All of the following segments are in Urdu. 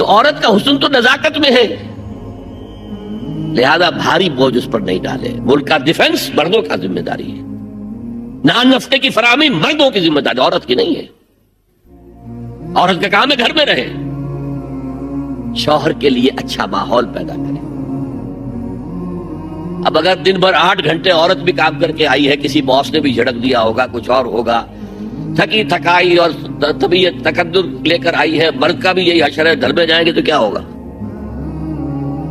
تو عورت کا حسن تو نزاکت میں ہے، لہذا بھاری بوجھ اس پر نہیں ڈالے. ملک کا ڈیفنس مردوں کا ذمہ داری ہے، نان نفقے کی فراہمی مردوں کی ذمہ داری، عورت کی نہیں ہے. عورت کا کام ہے گھر میں رہے، شوہر کے لیے اچھا ماحول پیدا کرے. اب اگر دن بھر 8 گھنٹے عورت بھی کام کر کے آئی ہے، کسی باس نے بھی جھڑک دیا ہوگا، کچھ اور ہوگا، تھکی تھکائی اور طبیعت تقدر لے کر آئی ہے، مرد کا بھی یہی حشر ہے، گھر میں جائیں گے تو کیا ہوگا؟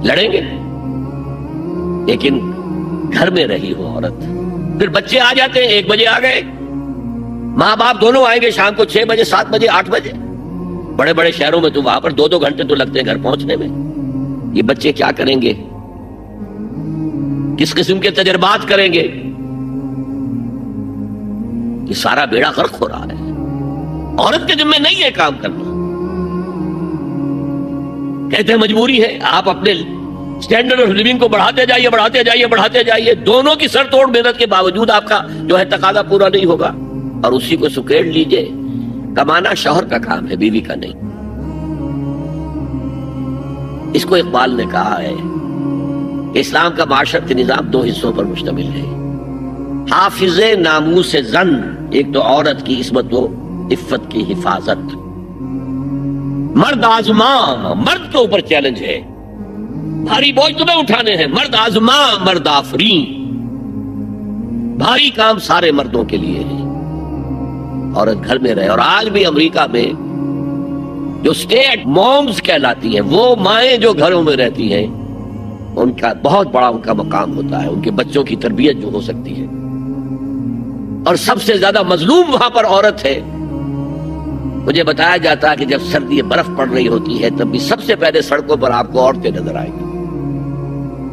لڑیں گے. لیکن گھر میں رہی ہو عورت، پھر بچے آ جاتے ہیں، 1 بجے آ گئے، ماں باپ دونوں آئیں گے شام کو 6 بجے 7 بجے 8 بجے. بڑے بڑے شہروں میں تو وہاں پر 2 گھنٹے تو لگتے ہیں گھر پہنچنے میں. یہ بچے کیا کریں گے؟ کس قسم کے تجربات کریں گے؟ یہ سارا بیڑا غرق ہو رہا ہے. عورت کے ذمہ نہیں ہے کام کرنا. کہتے ہیں مجبوری ہے. آپ اپنے سٹینڈرڈ آف لیونگ کو بڑھاتے جائیے بڑھاتے جائیے بڑھاتے جائیے، دونوں کی سر توڑ محنت کے باوجود آپ کا جو ہے تقاضا پورا نہیں ہوگا، اور اسی کو سکیڑ لیجئے. کمانا شوہر کا کام ہے، بیوی کا نہیں. اس کو اقبال نے کہا ہے کہ اسلام کا معاشرتی نظام 2 حصوں پر مشتمل ہے. حافظ ناموس زن، ایک تو عورت کی عصمت و عفت کی حفاظت. مرد آزما، مرد کے اوپر چیلنج ہے، بھاری بوجھ تمہیں اٹھانے ہیں. مرد آزما مرد آفرین، بھاری کام سارے مردوں کے لیے ہے. عورت گھر میں رہے. اور آج بھی امریکہ میں جو سٹیٹ مومز کہلاتی ہیں، وہ مائیں جو گھروں میں رہتی ہیں، ان کا بہت بڑا ان کا مقام ہوتا ہے، ان کے بچوں کی تربیت جو ہو سکتی ہے. اور سب سے زیادہ مظلوم وہاں پر عورت ہے. مجھے بتایا جاتا ہے کہ جب سردی برف پڑ رہی ہوتی ہے تب بھی سب سے پہلے سڑکوں پر آپ کو عورتیں نظر آئیں گی.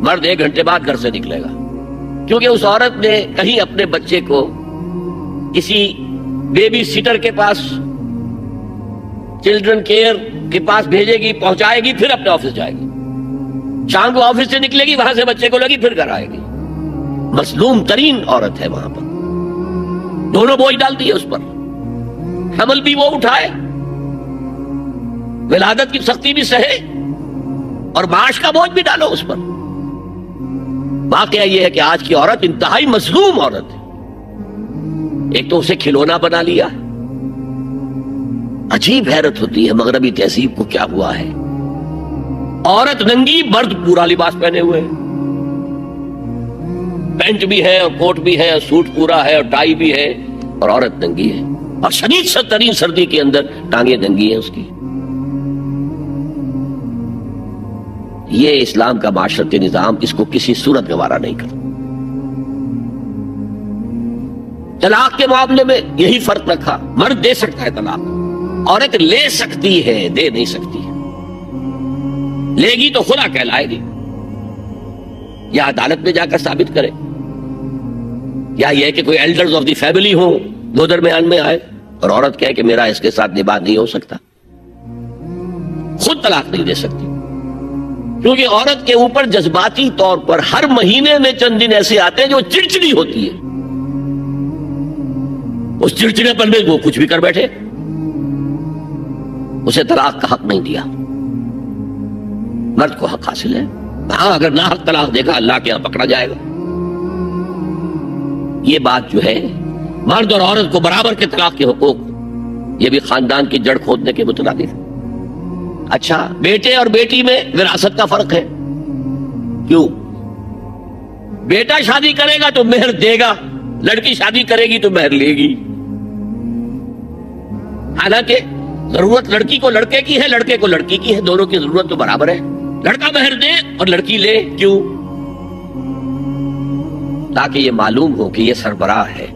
مرد 1 گھنٹے بعد گھر سے نکلے گا، کیونکہ اس عورت نے کہیں اپنے بچے کو کسی بیبی سیٹر کے پاس، چلڈرن کیئر کے پاس بھیجے گی، پہنچائے گی، پھر اپنے آفس جائے گی. شام کو آفس سے نکلے گی، وہاں سے بچے کو لگی، پھر گھر آئے گی. مظلوم ترین عورت ہے وہاں پر. دونوں بوجھ ڈالتی ہے اس پر، حمل بھی وہ اٹھائے، ولادت کی سختی بھی سہے، اور معاش کا بوجھ بھی ڈالو اس پر. واقعہ یہ ہے کہ آج کی عورت انتہائی مظلوم عورت ہے. ایک تو اسے کھلونا بنا لیا. عجیب حیرت ہوتی ہے مغربی تہذیب کو کیا ہوا ہے. عورت ننگی، مرد پورا لباس پہنے ہوئے، پینٹ بھی ہے اور کوٹ بھی ہے اور سوٹ پورا ہے اور ٹائی بھی ہے، اور عورت ننگی ہے. اور شدید ترین سردی کے اندر ٹانگیں ننگی ہیں اس کی. یہ اسلام کا معاشرتی نظام اس کو کسی صورت گوارا نہیں کرتا. طلاق کے معاملے میں یہی فرق رکھا. مرد دے سکتا ہے طلاق، عورت لے سکتی ہے، دے نہیں سکتی. لے گی تو خلا کہلائے گی، یا عدالت میں جا کر ثابت کرے، یا یہ کہ کوئی ایلڈرز آف دی فیملی ہو وہ درمیان میں آئے اور عورت کہے کہ میرا اس کے ساتھ نباہ نہیں ہو سکتا. خود طلاق نہیں دے سکتی، کیونکہ عورت کے اوپر جذباتی طور پر ہر مہینے میں چند دن ایسے آتے ہیں جو چڑچڑی ہوتی ہے. اس چڑچڑے پر میں وہ کچھ بھی کر بیٹھے. اسے طلاق کا حق نہیں دیا. مرد کو حق حاصل ہے. ہاں اگر نہ حق طلاق دے گا اللہ کے یہاں پکڑا جائے گا. یہ بات جو ہے مرد اور عورت کو برابر کے طلاق کے حقوق، یہ بھی خاندان کی جڑ کھودنے کے مترادف. اچھا، بیٹے اور بیٹی میں وراثت کا فرق ہے. کیوں؟ بیٹا شادی کرے گا تو مہر دے گا، لڑکی شادی کرے گی تو مہر لے گی. حالانکہ ضرورت لڑکی کو لڑکے کی ہے، لڑکے کو لڑکی کی ہے، دونوں کی ضرورت تو برابر ہے. لڑکا مہر دے اور لڑکی لے. کیوں؟ تاکہ یہ معلوم ہو کہ یہ سربراہ ہے.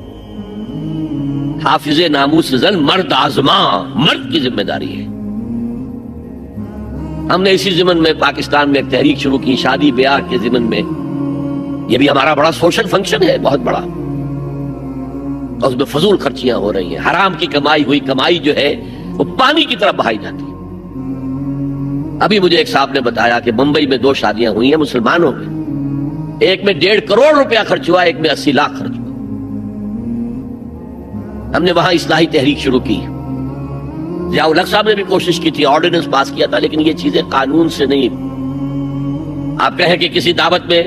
حافظ ناموس زن، مرد آزما، مرد کی ذمہ داری ہے. ہم نے اسی ضمن میں پاکستان میں ایک تحریک شروع کی، شادی بیاہ کے ضمن میں. یہ بھی ہمارا بڑا سوشل فنکشن ہے، بہت بڑا. اور اس میں فضول خرچیاں ہو رہی ہیں. حرام کی کمائی ہوئی کمائی جو ہے وہ پانی کی طرف بہائی جاتی ہے. ابھی مجھے ایک صاحب نے بتایا کہ ممبئی میں 2 شادیاں ہوئی ہیں مسلمانوں میں. ایک میں 1.5 کروڑ روپیہ خرچ ہوا، ایک میں 80 لاکھ خرچ ہوا. ہم نے وہاں اصلاحی تحریک شروع کی. ضیاء الحق صاحب نے بھی کوشش کی تھی، آرڈیننس پاس کیا تھا، لیکن یہ چیزیں قانون سے نہیں. آپ کہیں کہ کسی دعوت میں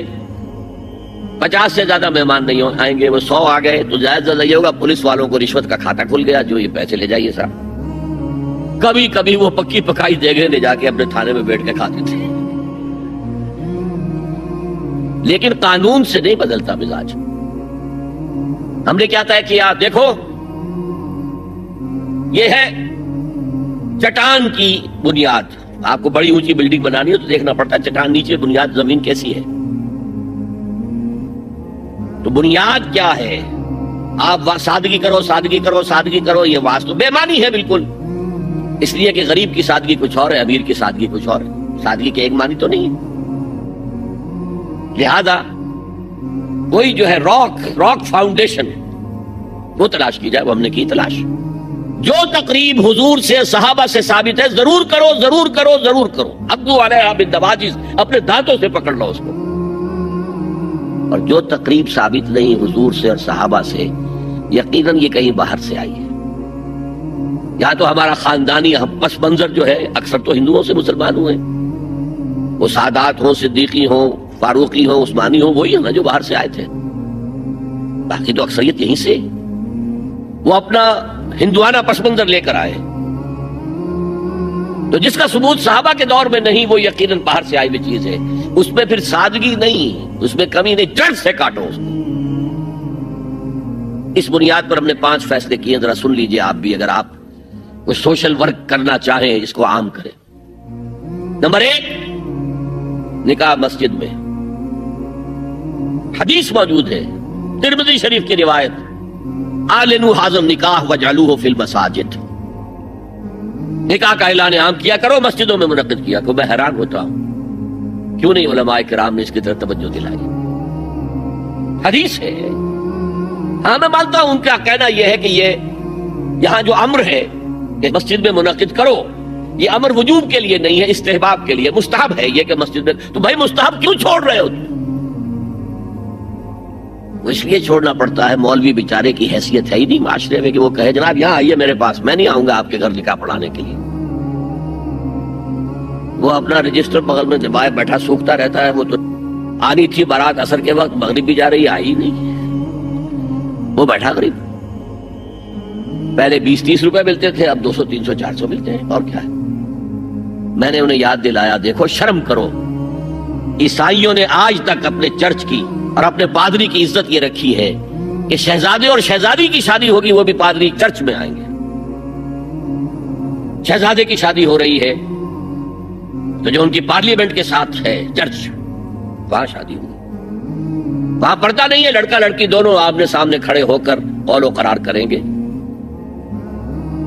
50 سے زیادہ مہمان نہیں آئیں گے، وہ 100 آ گئے تو زیادہ یہ ہوگا پولیس والوں کو رشوت کا کھاتا کھل گیا، جو یہ پیسے لے جائیے صاحب. کبھی کبھی وہ پکی پکائی دیگیں لے جا کے اپنے تھانے میں بیٹھ کے کھاتے تھے. لیکن قانون سے نہیں بدلتا مزاج. ہم نے کیا طے کیا؟ دیکھو یہ ہے چٹان کی بنیاد. آپ کو بڑی اونچی بلڈنگ بنانی ہے تو دیکھنا پڑتا ہے چٹان نیچے بنیاد زمین کیسی ہے. تو بنیاد کیا ہے؟ آپ سادگی کرو سادگی کرو سادگی کرو، یہ واسطہ بے معنی ہے بالکل. اس لیے کہ غریب کی سادگی کچھ اور ہے، امیر کی سادگی کچھ اور ہے. سادگی کے ایک معنی تو نہیں ہے. لہذا کوئی جو ہے راک فاؤنڈیشن وہ تلاش کی جائے. وہ ہم نے کی تلاش. جو تقریب حضور سے صحابہ سے ثابت ہے ضرور کرو ضرور کرو ضرور کرو. عبدو علیہا بالنواجذ، اپنے دانتوں سے پکڑ لو اس کو. اور جو تقریب ثابت نہیں حضور سے اور صحابہ سے، یقیناً یہ کہیں باہر سے آئی ہے. یا تو ہمارا خاندانی پس منظر جو ہے، اکثر تو ہندوؤں سے مسلمان ہوئے، وہ سادات ہوں، صدیقی ہوں، فاروقی ہوں، عثمانی ہوں، وہی ہے نا جو باہر سے آئے تھے. باقی تو اکثریت یہیں سے. وہ اپنا ہندوانہ پس منظر لے کر آئے. تو جس کا ثبوت صحابہ کے دور میں نہیں، وہ یقیناً باہر سے آئی ہوئی چیز ہے. اس میں پھر سادگی نہیں، اس میں کمی نہیں، جڑ سے کاٹو اس کو. اس بنیاد پر ہم نے 5 فیصلے کیے، ذرا سن لیجئے آپ بھی. اگر آپ کوئی سوشل ورک کرنا چاہیں اس کو عام کریں. نمبر 1، نکاح مسجد میں. حدیث موجود ہے ترمذی شریف کی روایت، اعلنوا ھذا النکاح وجعلوہ فی المساجد. نکاح کا اعلان عام کیا کرو، مسجدوں میں منعقد کیا کرو. میں حیران ہوتا ہوں کیوں نہیں علماء کرام نے اس کی طرف توجہ دلائی. حدیث ہے. ہاں میں مانتا ہوں ان کا کہنا یہ ہے کہ یہ یہاں جو امر ہے کہ مسجد میں منعقد کرو، یہ امر وجوب کے لیے نہیں ہے، استحباب کے لیے. مستحب ہے یہ کہ مسجد میں. تو بھائی مستحب کیوں چھوڑ رہے ہو؟ وہ اس لیے چھوڑنا پڑتا ہے، مولوی بیچارے کی حیثیت ہے ہی نہیں معاشرے میں کہ وہ کہے جناب یہاں آئیے میرے پاس، میں نہیں آؤں گا آپ کے گھر نکاح پڑھانے کے لیے. وہ اپنا رجسٹر بغل میں دبائے بیٹھا سوکھتا رہتا ہے. وہ تو آنی تھی بارات عصر کے وقت، مغرب بھی جا رہی، آئی نہیں، وہ بیٹھا غریب. پہلے 20-30 روپے ملتے تھے، اب 200 300 400 ملتے ہیں. اور کیا ہے؟ میں نے انہیں یاد دلایا دیکھو شرم کرو. عیسائیوں نے آج تک اپنے چرچ کی اور اپنے پادری کی عزت یہ رکھی ہے کہ شہزادے اور شہزادی کی شادی ہوگی وہ بھی پادری چرچ میں آئیں گے. شہزادے کی شادی ہو رہی ہے تو جو ان کی پارلیمنٹ کے ساتھ ہے چرچ، وہاں شادی ہوگی. وہاں پردہ نہیں ہے، لڑکا لڑکی دونوں آمنے سامنے کھڑے ہو کر قول و قرار کریں گے.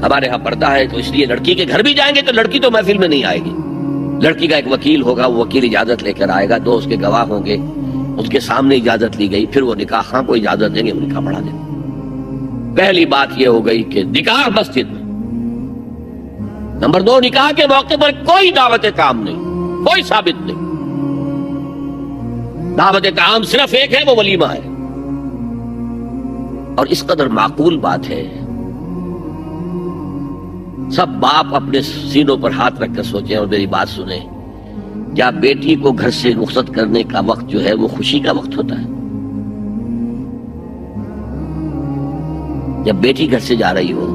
ہمارے ہاں پردہ ہے تو اس لیے لڑکی کے گھر بھی جائیں گے تو لڑکی تو محفل میں نہیں آئے گی. لڑکی کا ایک وکیل ہوگا، وہ وکیل اجازت لے کر آئے گا، 2 اس کے گواہ ہوں گے، اس کے سامنے اجازت لی گئی، پھر وہ نکاح خاں کو اجازت دیں گے، وہ نکاح پڑھا دیں گے. پہلی بات یہ ہو گئی کہ نکاح مسجد میں. نمبر 2، نکاح کے موقع پر کوئی دعوت کام نہیں، کوئی ثابت نہیں. دعوت کام صرف ایک ہے، وہ ولیمہ ہے. اور اس قدر معقول بات ہے، سب باپ اپنے سینوں پر ہاتھ رکھ کر سوچیں اور میری بات سنیں. کیا بیٹی کو گھر سے رخصت کرنے کا وقت جو ہے وہ خوشی کا وقت ہوتا ہے؟ جب بیٹی گھر سے جا رہی ہو،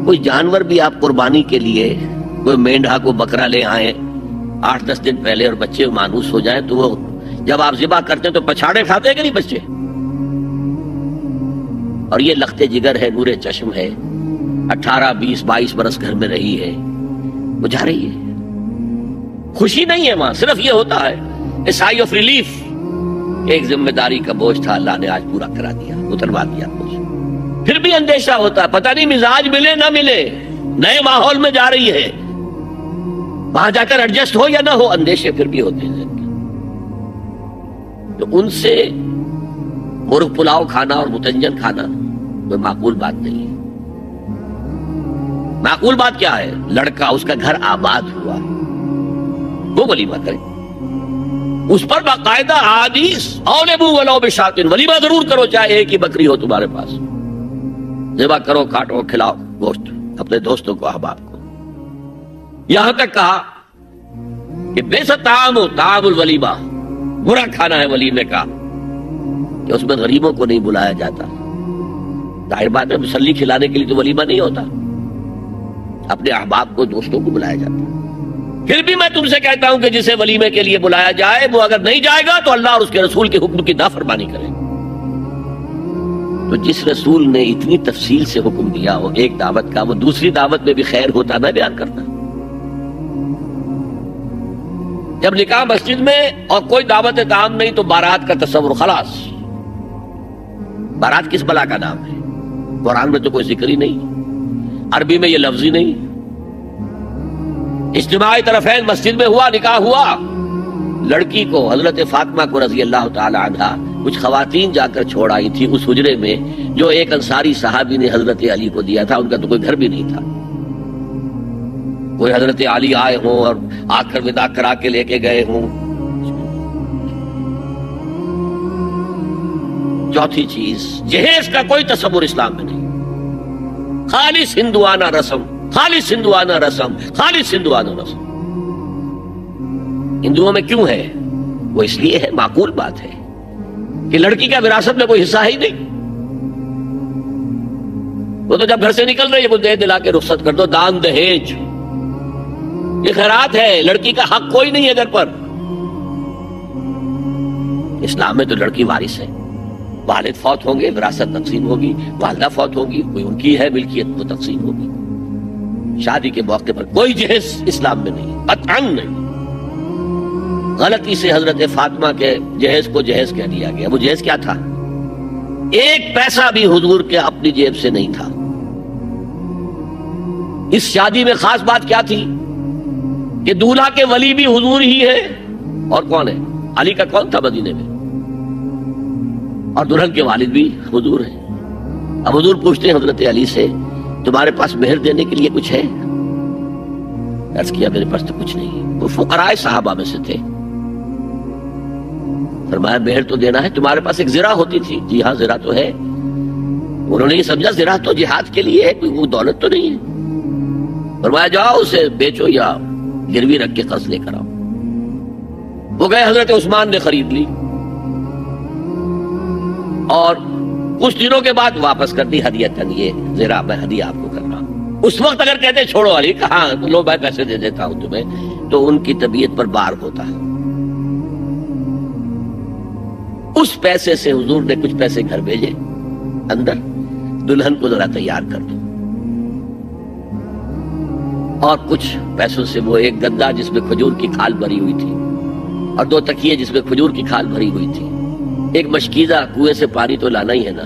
کوئی جانور بھی آپ قربانی کے لیے کوئی مینڈھا کو بکرا لے آئیں 8-10 دن پہلے اور بچے مانوس ہو جائیں تو وہ جب آپ ذبح کرتے ہیں تو پچھاڑے کھاتے ہیں کہ نہیں بچے؟ اور یہ لخت جگر ہے، نور چشم ہے، 18 20 22 برس گھر میں رہی ہے، وہ جا رہی ہے. خوشی نہیں ہے وہاں، صرف یہ ہوتا ہے اے سائی آف ریلیف. ایک ذمہ داری کا بوجھ تھا، اللہ نے آج پورا کرا دیا، اتروا دیا بوجھ. پھر بھی اندیشہ ہوتا ہے، پتہ نہیں مزاج ملے نہ ملے، نئے ماحول میں جا رہی ہے، وہاں جا کر ایڈجسٹ ہو یا نہ ہو، اندیشے پھر بھی ہوتے ہیں. تو ان سے مرغ پلاؤ کھانا اور متنجن کھانا کوئی معقول بات نہیں ہے. معقول بات کیا ہے؟ لڑکا اس کا گھر آباد ہوا وہ ولیمہ کرے، اس پر باقاعدہ حدیث اولبو ولو بشاتن، ولیمہ ضرور کرو چاہے ایک ہی بکری ہو تمہارے پاس، ذبح کرو، کاٹو، کھلاؤ گوشت. اب اپنے دوستوں کو، احباب کو. یہاں تک کہا کہ بئس طعام الولیمہ، برا کھانا ہے ولیمے کا کہ اس میں غریبوں کو نہیں بلایا جاتا. ظاہر بات ہے مسلی کھلانے کے لیے تو ولیمہ نہیں ہوتا، اپنے احباب کو، دوستوں کو بلایا جاتا. پھر بھی میں تم سے کہتا ہوں کہ جسے ولیمے کے لیے بلایا جائے وہ اگر نہیں جائے گا تو اللہ اور اس کے رسول کے حکم کی نافرمانی کرے. تو جس رسول نے اتنی تفصیل سے حکم دیا وہ ایک دعوت کا، وہ دوسری دعوت میں بھی خیر ہوتا نہ بیان کرتا. جب نکاح مسجد میں اور کوئی دعوت طعام نہیں تو بارات کا تصور خلاص. بارات کس بلا کا نام ہے؟ قرآن میں تو کوئی ذکر ہی نہیں، عربی میں یہ لفظ ہی نہیں. اجتماعی طرفین مسجد میں ہوا، نکاح ہوا. لڑکی کو، حضرت فاطمہ کو رضی اللہ تعالی عنہا، کچھ خواتین جا کر چھوڑ آئی تھی اس حجرے میں جو ایک انصاری صحابی نے حضرت علی کو دیا تھا. ان کا تو کوئی گھر بھی نہیں تھا. کوئی حضرت علی آئے ہوں اور آ کر وداع کرا کے لے کے گئے ہوں. چوتھی چیز، جہیز کا کوئی تصور اسلام میں نہیں. خالص ہندوانہ رسم، خالص ہندوانہ رسم، خالص ہندوانہ رسم. ہندوؤں میں کیوں ہے؟ وہ اس لیے ہے، معقول بات ہے کہ لڑکی کا وراثت میں کوئی حصہ ہی نہیں. وہ تو جب گھر سے نکل رہی ہے وہ دے دلا کے رخصت کر دو. دان دہیج یہ خیرات ہے، لڑکی کا حق کوئی نہیں ہے گھر پر. اسلام میں تو لڑکی وارث ہے. والد فوت ہوں گے وراثت تقسیم ہوگی، والدہ فوت ہوگی کوئی ان کی ہے ملکیت وہ تقسیم ہوگی. شادی کے موقع پر کوئی جہیز اسلام میں نہیں، قطعاً نہیں. غلطی سے حضرت فاطمہ کے جہیز کو جہیز کہہ دیا گیا. وہ جہیز کیا تھا؟ ایک پیسہ بھی حضور کے اپنی جیب سے نہیں تھا. اس شادی میں خاص بات کیا تھی کہ دولہا کے ولی بھی حضور ہی ہے. اور کون ہے؟ علی کا کون تھا مدینے میں؟ اور دلہن کے والد بھی حضور ہیں. اب حضور پوچھتے ہیں حضرت علی سے تمہارے پاس مہر دینے کے لیے کچھ ہے؟ عرض کیا میرے پاس تو کچھ نہیں. وہ فقراء صحابہ میں سے تھے. فرمایا مہر تو دینا ہے. تمہارے پاس ایک زرہ ہوتی تھی؟ جی ہاں زرہ تو ہے. انہوں نے یہ سمجھا زرہ تو جہاد کے لیے ہے، کوئی وہ دولت تو نہیں ہے. فرمایا جاؤ اسے بیچو یا گروی رکھ کے قرض لے کر آؤ. وہ گئے، حضرت عثمان نے خرید لی اور کچھ دنوں کے بعد واپس کر دی ہدیتاً. یہ زرہ میں ہدیہ آپ کو کر رہا ہوں. اس وقت اگر کہتے چھوڑو علی، کہاں لو میں پیسے دے دیتا ہوں تمہیں، تو ان کی طبیعت پر بار ہوتا ہے. اس پیسے سے حضور نے کچھ پیسے گھر بھیجے اندر، دلہن کو ذرا تیار کر دو. اور کچھ پیسوں سے وہ ایک گدا جس میں کھجور کی کھال بھری ہوئی تھی اور 2 تکیے جس میں کھجور کی کھال بھری ہوئی تھی. ایک مشکیزہ، کنویں سے پانی تو لانا ہی ہے نا.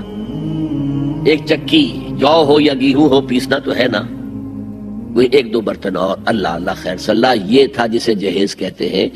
ایک چکی، جو ہو یا گیہوں ہو پیسنا تو ہے نا. کوئی 1-2 برتن اور. اللہ اللہ خیر صلی اللہ، یہ تھا جسے جہیز کہتے ہیں.